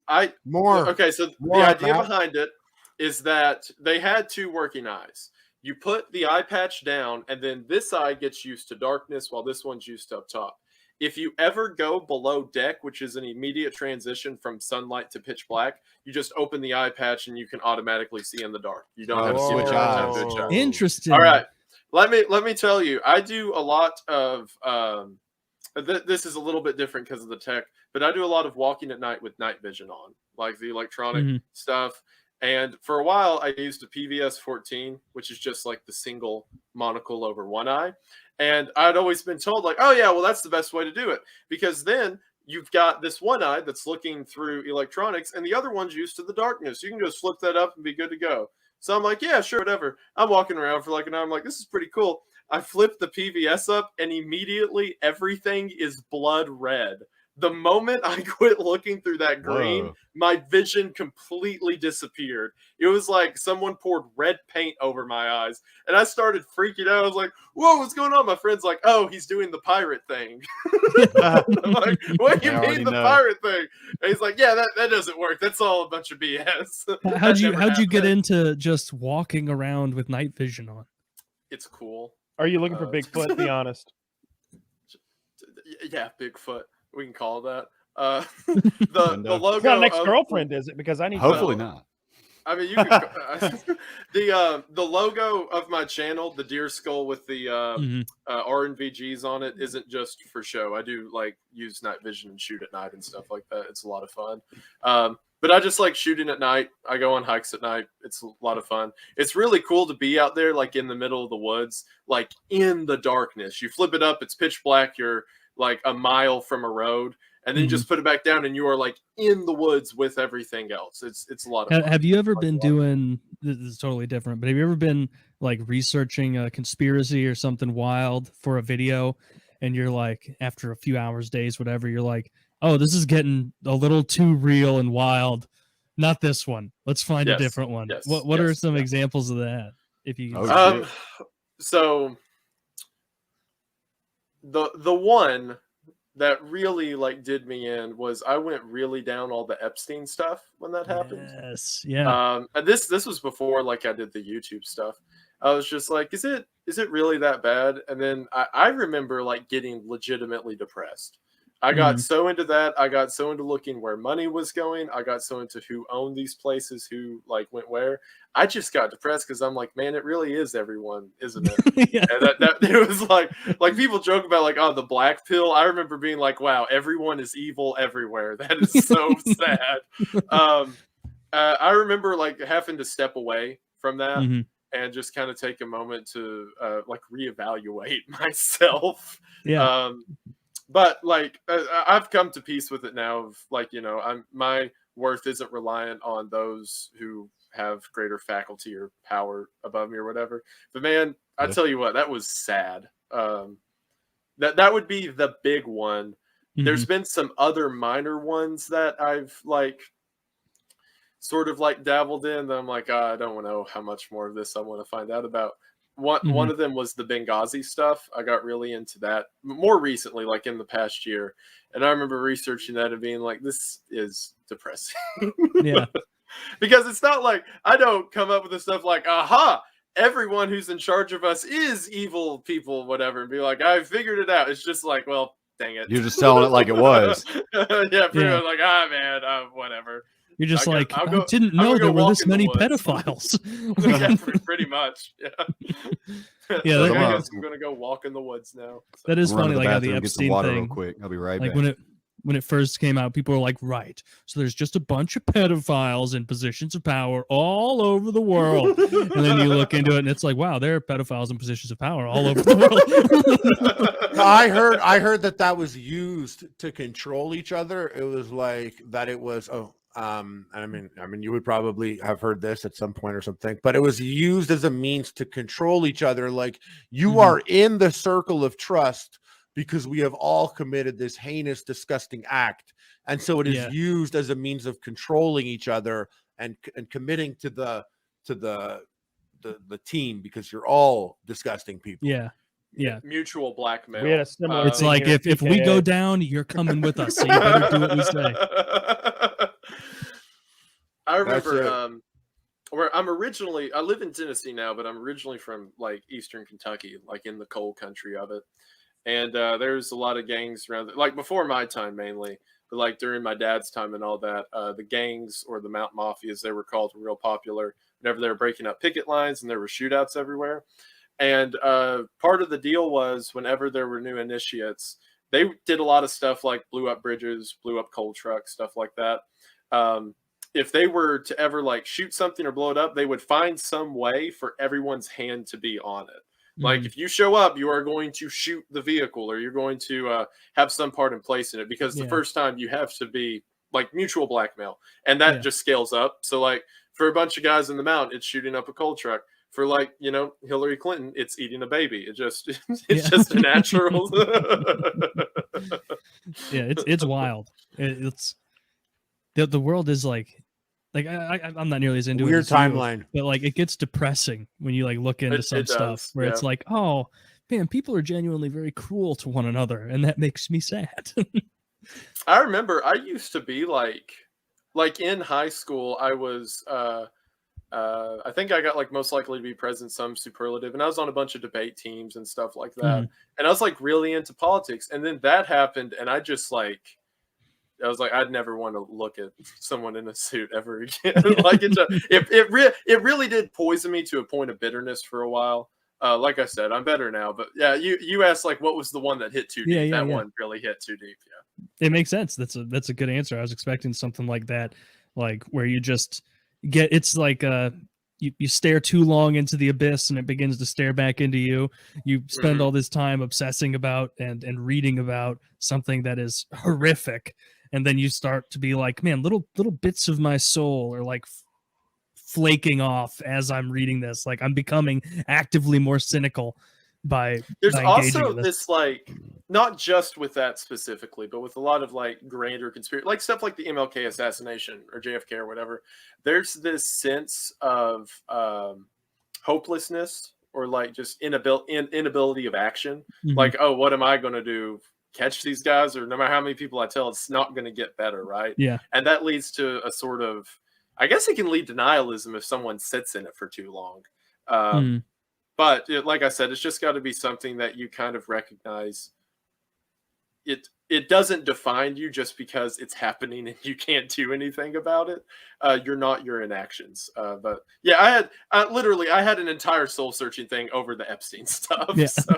Okay, so the idea behind it is that they had two working eyes. You put the eye patch down, and then this eye gets used to darkness while this one's used to up top. If you ever go below deck, which is an immediate transition from sunlight to pitch black, you just open the eye patch and you can automatically see in the dark. You don't have to switch time to adjust. Interesting. All right, let me tell you. I do a lot of this is a little bit different because of the tech, but I do a lot of walking at night with night vision on, like the electronic stuff. And for a while, I used a PVS 14, which is just like the single monocle over one eye. And I'd always been told, like, oh, yeah, well, that's the best way to do it. Because then you've got this one eye that's looking through electronics, and the other one's used to the darkness. You can just flip that up and be good to go. So I'm like, yeah, sure, whatever. I'm walking around for like an hour. I'm like, this is pretty cool. I flip the PVS up, and immediately everything is blood red. The moment I quit looking through that green, my vision completely disappeared. It was like someone poured red paint over my eyes. And I started freaking out. I was like, whoa, what's going on? My friend's like, oh, he's doing the pirate thing. I'm like, what do you mean the pirate thing? And he's like, yeah, that doesn't work. That's all a bunch of BS. How'd you get into just walking around with night vision on? It's cool. Are you looking for Bigfoot? Be honest. Yeah, Bigfoot. We can call that. The logo. It's not an ex-girlfriend, is it? Because I need. Hopefully not. I mean, you can. The logo of my channel, the deer skull with the RNVGs on it, isn't just for show. I do like use night vision and shoot at night and stuff like that. It's a lot of fun. But I just like shooting at night. I go on hikes at night. It's a lot of fun. It's really cool to be out there, like in the middle of the woods, like in the darkness. You flip it up, it's pitch black. You're like a mile from a road, and then you just put it back down, and you are like in the woods with everything else. It's a lot of fun. Have you ever been doing? This is totally different, but have you ever been like researching a conspiracy or something wild for a video, and you're like, after a few hours, days, whatever, you're like, oh, this is getting a little too real and wild. Not this one. Let's find a different one. Yes, what are some examples of that? If you so. The one that really like did me in was I went really down all the Epstein stuff when that happened. Yes, yeah. And this was before like I did the YouTube stuff. I was just like, is it really that bad? And then I remember like getting legitimately depressed. I got so into that. I got so into looking where money was going. I got so into who owned these places, who like went where. I just got depressed because I'm like, man, it really is everyone, isn't it? Yeah. And that it was like people joke about like, oh, the black pill. I remember being like, wow, everyone is evil everywhere. That is so sad. I remember like having to step away from that and just kind of take a moment to like reevaluate myself. Yeah. But like I've come to peace with it now. Of like, you know, my worth isn't reliant on those who have greater faculty or power above me or whatever. But man, I tell you what, that was sad. That would be the big one. There's been some other minor ones that I've like sort of like dabbled in that I'm like, I don't want to know how much more of this I want to find out about. One of them was the Benghazi stuff. I got really into that more recently, like in the past year. And I remember researching that and being like, this is depressing. Yeah. Because it's not like I don't come up with the stuff like, aha, everyone who's in charge of us is evil people, whatever, and be like, I figured it out. It's just like, well, dang it. You're just selling it like it was. Yeah, pretty much like, man, whatever. You're just I didn't know there were this many pedophiles. Yeah, pretty much. Yeah. Yeah, I guess I'm gonna go walk in the woods now. So. That is funny, like how the Epstein water thing. Real quick. I'll be right like back. When it first came out, people were like, right, so there's just a bunch of pedophiles in positions of power all over the world. And then you look into it and it's like, wow, there are pedophiles in positions of power all over the world. I heard that was used to control each other. It was like that it was I mean you would probably have heard this at some point or something, but it was used as a means to control each other. Like you are in the circle of trust because we have all committed this heinous, disgusting act. And so it is used as a means of controlling each other and committing to the team because you're all disgusting people. Yeah. Yeah. Mutual blackmail. We had a similar it's like if we go down, you're coming with us. So you better do what we say. I That's remember it. where I live in Tennessee now, but I'm originally from like Eastern Kentucky, like in the coal country of it. And there's a lot of gangs around, like before my time mainly, but like during my dad's time and all that, the gangs or the mountain mafia, as they were called, were real popular whenever they were breaking up picket lines and there were shootouts everywhere. And part of the deal was whenever there were new initiates, they did a lot of stuff like blew up bridges, blew up coal trucks, stuff like that. Um, if they were to ever like shoot something or blow it up, they would find some way for everyone's hand to be on it. Like Mhm. if you show up, you are going to shoot the vehicle or you're going to have some part in place in it because the Yeah. first time you have to be like mutual blackmail and that Yeah. just scales up. So like for a bunch of guys in the mountain, it's shooting up a coal truck. For like, Hillary Clinton, it's eating a baby. It just it's Yeah. just a natural. Yeah, it's wild. It's the world is I'm not nearly as into it Weird as you, timeline. but like it gets depressing when you like look into some It stuff does, where it's yeah. like, oh man, people are genuinely very cruel to one another, and that makes me sad. I remember I used to be like in high school, I was I think I got like most likely to be president, some superlative, and I was on a bunch of debate teams and stuff like that. Mhm. And I was like really into politics. And then that happened, and I just like I was like, I'd never want to look at someone in a suit ever again. Like it really did poison me to a point of bitterness for a while. Like I said, I'm better now. But yeah, you asked like what was the one that hit too deep? Yeah, yeah, That yeah. one really hit too deep. Yeah. It makes sense. That's a good answer. I was expecting something like that, like where you just get it's like you stare too long into the abyss and it begins to stare back into you. You spend Mhm. all this time obsessing about and reading about something that is horrific, and then you start to be like, man, little bits of my soul are like flaking off as I'm reading this. Like I'm becoming actively more cynical There's by engaging also in this. this like not just with that specifically, but with a lot of like grander conspiracy, like stuff like the MLK assassination or JFK or whatever. There's this sense of hopelessness or like just inability of action. Mhm. Like, oh, what am I going to do? Catch these guys, or no matter how many people I tell, it's not going to get better, right? Yeah. And that leads to a sort of, I guess it can lead to nihilism if someone sits in it for too long. Mhm. But like I said, it's just got to be something that you kind of recognize. It doesn't define you just because it's happening and you can't do anything about it. You're not your inactions. But yeah, I had an entire soul searching thing over the Epstein stuff. Yeah. So.